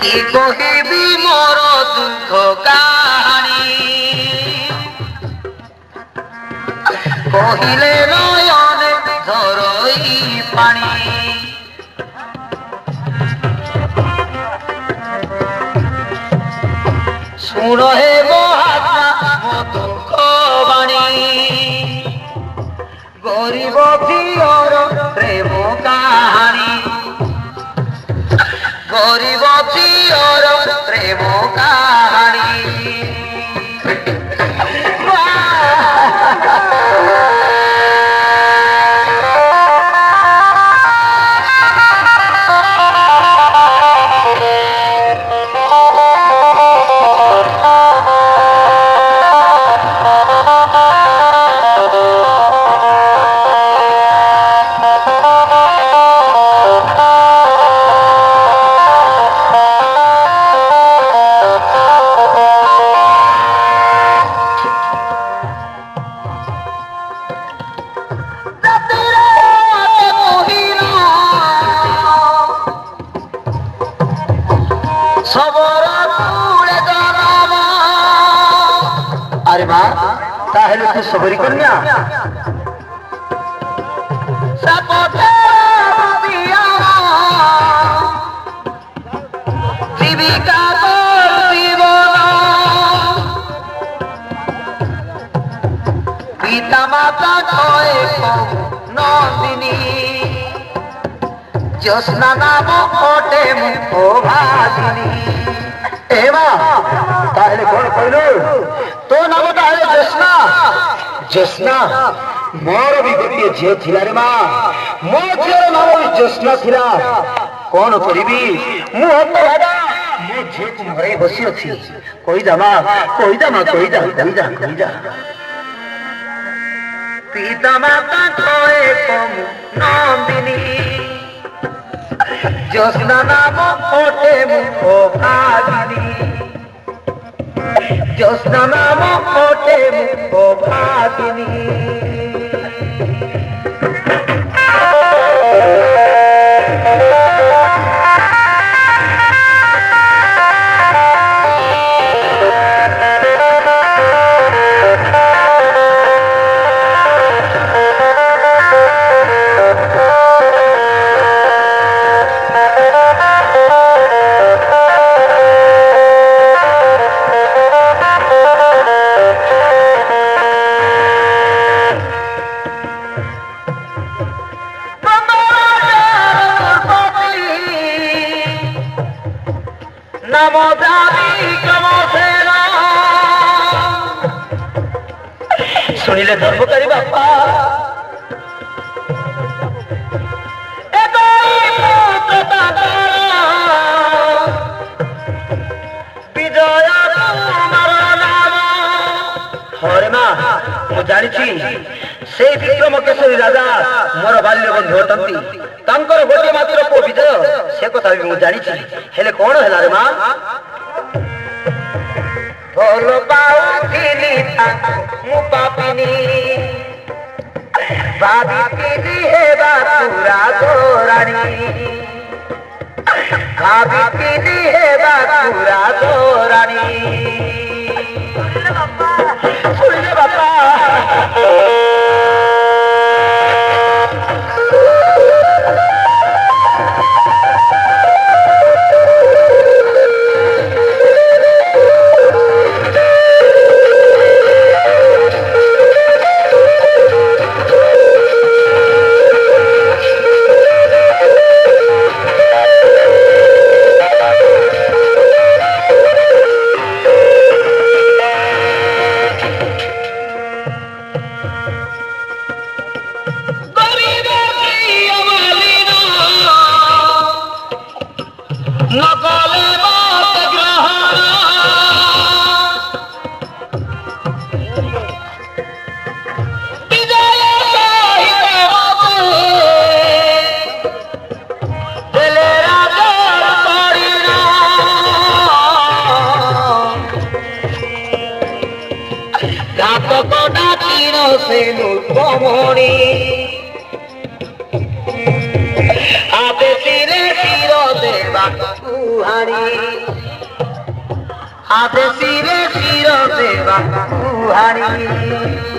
কি কহিবি মোর দুঃখ কাহানি কহিলে নয়নে ঝরই পানি শুণ হে মহাত্মা মো দুঃখ বাণী গরিব ঝিওর প্রেম কাহানি গরিব ঝিওর প্রেম কাহানি अरे माँ ताहले तू सबरी कन्या जीविका पिता माता नंदिनी ज्योत्स्ना नाम ओटे मुखो भागिनी एवा ताहले कौन कहलो तो नाम ताहले ज्योत्स्ना ज्योत्स्ना मोर भी गोटे झील थिला रे मां मो झील नाम भी ज्योत्स्ना थिला कौन करिबी मु हतो दादा मो झील को मरे बसी अछि कोई जा मां कोई जा मां कोई जा पिता माता कोए कम नंदिनी ज्योत्स्ना नाम ओटे मुखो भागिनी ज्योत्स्ना नाम ओटे मुखो भागिनी सुनिले धर्मकारी बापा विजया हरे माँ मु जानी से विक्रम केशरी राजा मोर बाल्य बंधु अटंती तांकर गोटे मात्र पुओ विजय से कथा भी मु जानी हेले कौन है रे माँ भोल पाउथिली मु पापिनी भाबिथिली हेबा पूरा तोराणी भाबिथिली हेबा पूरा तोराणी सुनिले बापा आप सिरे सिरो देवा कुहानी कुहाडी हाते शिरे शिरो देवा कुहाडी